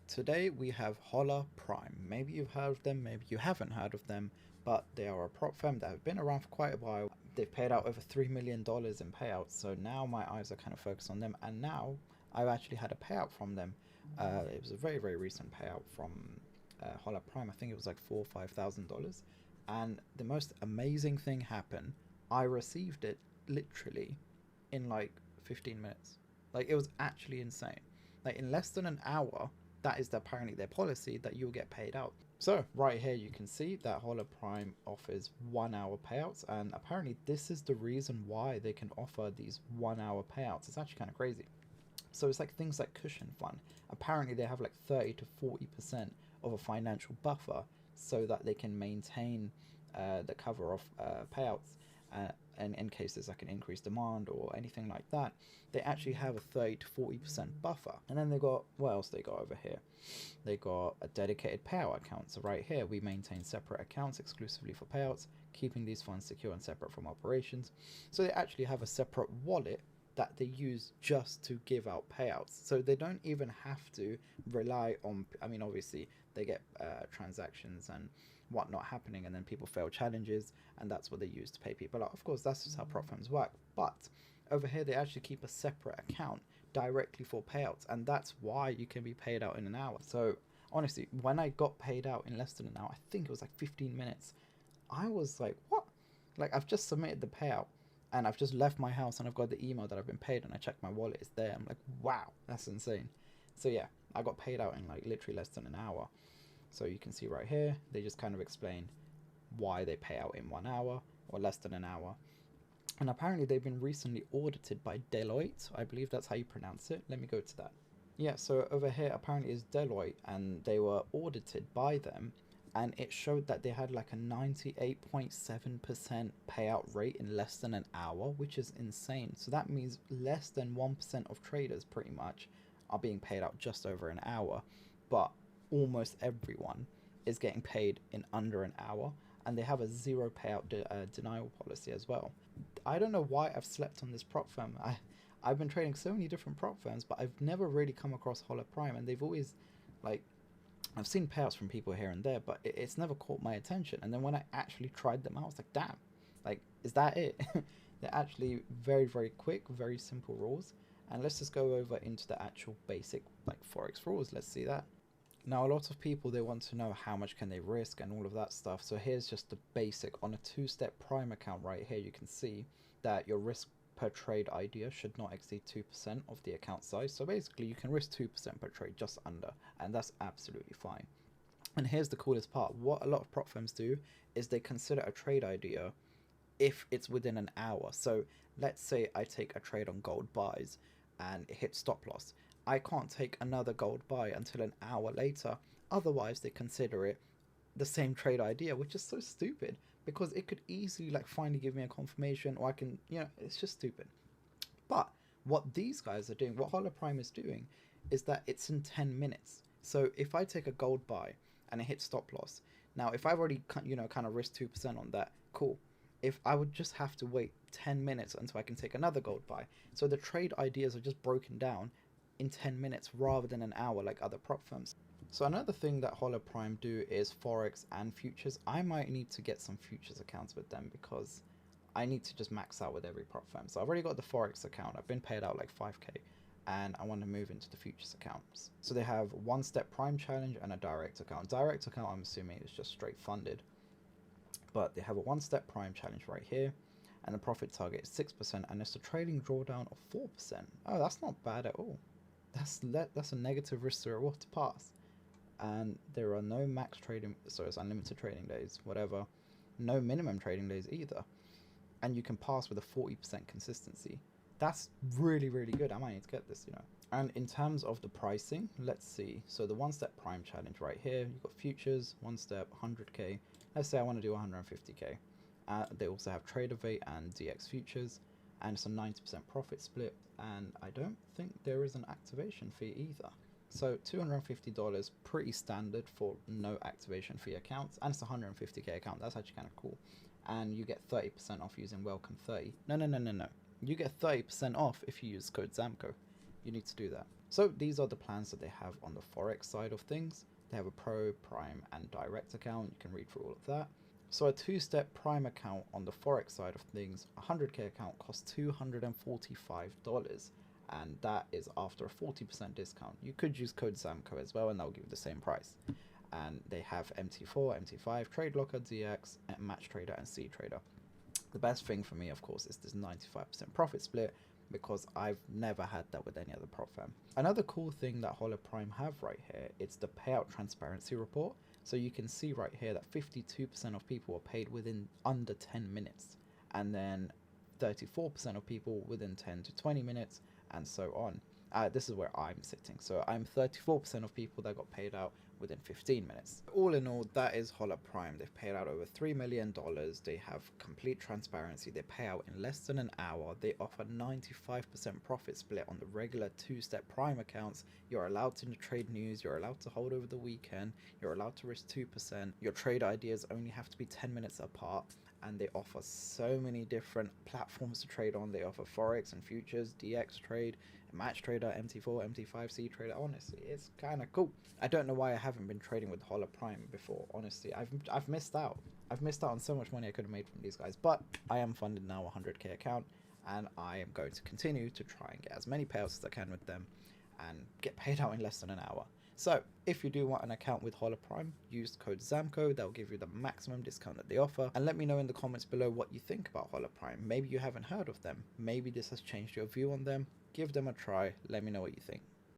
Today we have HolaPrime. Maybe you've heard of them, maybe you haven't heard of them, but they are a prop firm that have been around for quite a while. They've paid out over $3 million in payouts, so now my eyes are kind of focused on them, and now I've actually had a payout from them. It was a very, very recent payout from HolaPrime. I think it was like $4,000 or $5,000. And the most amazing thing happened. I received it literally in like 15 minutes. Like, it was actually insane. Like, in less than an hour, that is apparently their policy, that you'll get paid out. So right here you can see that HolaPrime offers 1 hour payouts, and apparently this is the reason why they can offer these 1 hour payouts. It's actually kind of crazy. So it's like things like cushion fund. Apparently they have like 30 to 40% of a financial buffer so that they can maintain the cover of payouts, and in case there's like an increased demand or anything like that, they actually have a 30 to 40% buffer. And then they got, what else they got over here? They got a dedicated payout account. So right here we maintain separate accounts exclusively for payouts, keeping these funds secure and separate from operations. So they actually have a separate wallet that they use just to give out payouts. So they don't even have to rely on, I mean, obviously they get transactions and whatnot happening, and then people fail challenges, and that's what they use to pay people out. Of course, that's just how prop firms work. But over here, they actually keep a separate account directly for payouts, and that's why you can be paid out in an hour. So honestly, when I got paid out in less than an hour, I think it was like 15 minutes, I was like, what? Like, I've just submitted the payout, and I've just left my house, and I've got the email that I've been paid, and I checked my wallet, it's there. I'm like, wow, that's insane. So yeah, I got paid out in like literally less than an hour. So you can see right here, they just kind of explain why they pay out in 1 hour or less than an hour. And apparently they've been recently audited by Deloitte. I believe that's how you pronounce it. Let me go to that. Yeah, so over here apparently is Deloitte, and they were audited by them, and it showed that they had like a 98.7% payout rate in less than an hour, which is insane. So that means less than 1% of traders pretty much are being paid out just over an hour, but almost everyone is getting paid in under an hour, and they have a zero payout denial policy as well. I don't know why I've slept on this prop firm. I've been trading so many different prop firms, but I've never really come across HolaPrime, and they've always, like, I've seen payouts from people here and there, but it's never caught my attention. And then when I actually tried them out, I was like, damn, like, is that it? They're actually very, very quick, very simple rules. And let's just go over into the actual basic like Forex rules. Let's see that. Now, a lot of people, they want to know how much can they risk and all of that stuff. So here's just the basic. On a two-step prime account right here, you can see that your risk per trade idea should not exceed 2% of the account size. So basically you can risk 2% per trade, just under, and that's absolutely fine. And here's the coolest part. What a lot of prop firms do is they consider a trade idea if it's within an hour. So let's say I take a trade on gold buys and it hits stop loss. I can't take another gold buy until an hour later. Otherwise, they consider it the same trade idea, which is so stupid, because it could easily like finally give me a confirmation, or I can, you know, it's just stupid. But what these guys are doing, what HolaPrime is doing, is that it's in 10 minutes. So if I take a gold buy and it hits stop loss, now if I've already, you know, kind of risked 2% on that, cool. If I would just have to wait 10 minutes until I can take another gold buy. So the trade ideas are just broken down in 10 minutes rather than an hour like other prop firms. So another thing that HolaPrime do is Forex and futures. I might need to get some futures accounts with them, because I need to just max out with every prop firm. So I've already got the Forex account. I've been paid out like 5k, and I want to move into the futures accounts. So they have one-step prime challenge and a direct account. Direct account, I'm assuming, is just straight funded. But they have a one-step prime challenge right here, and the profit target is 6%, and it's a trading drawdown of 4%. Oh, that's not bad at all. That's a negative risk to reward to pass. And there are no max trading, so it's unlimited trading days, whatever. No minimum trading days either. And you can pass with a 40% consistency. That's really, really good. I might need to get this, you know. And in terms of the pricing, let's see. So the one-step prime challenge right here, you've got futures, one step, 100k. Let's say I want to do 150k. They also have TradeZella and DX futures, and it's a 90% profit split, and I don't think there is an activation fee either. So $250, pretty standard for no activation fee accounts, and it's a 150k account. That's actually kind of cool. And you get 30% off using welcome 30. No. You get 30% off if you use code Zamco. You need to do that. So these are the plans that they have on the Forex side of things. They have a Pro, Prime, and Direct account. You can read through all of that. So a two-step Prime account on the Forex side of things, a 100k account costs $245, and that is after a 40% discount. You could use code Zamco as well, and that'll give you the same price. And they have MT4, MT5, TradeLocker, DX, Match Trader, and C Trader. The best thing for me, of course, is this 95% profit split, because I've never had that with any other prop firm. Another cool thing that HolaPrime have right here, it's the payout transparency report. So you can see right here that 52% of people were paid within under 10 minutes, and then 34% of people within 10 to 20 minutes, and so on. This is where I'm sitting. So I'm 34% of people that got paid out within 15 minutes. All in all, that is HolaPrime. They've paid out over $3 million. They have complete transparency. They pay out in less than an hour. They offer 95% profit split on the regular two-step Prime accounts. You're allowed to trade news. You're allowed to hold over the weekend. You're allowed to risk 2%. Your trade ideas only have to be 10 minutes apart. And they offer so many different platforms to trade on. They offer Forex and futures, DX trade, Match Trader, MT4, MT5, C Trader. Honestly, it's kind of cool. I don't know why I haven't been trading with HolaPrime before. Honestly, I've missed out. I've missed out on so much money I could have made from these guys. But I am funded now, a 100k account, and I am going to continue to try and get as many payouts as I can with them and get paid out in less than an hour. So if you do want an account with HolaPrime, use code Zamco. That'll give you the maximum discount that they offer. And let me know in the comments below what you think about HolaPrime. Maybe you haven't heard of them. Maybe this has changed your view on them. Give them a try. Let me know what you think.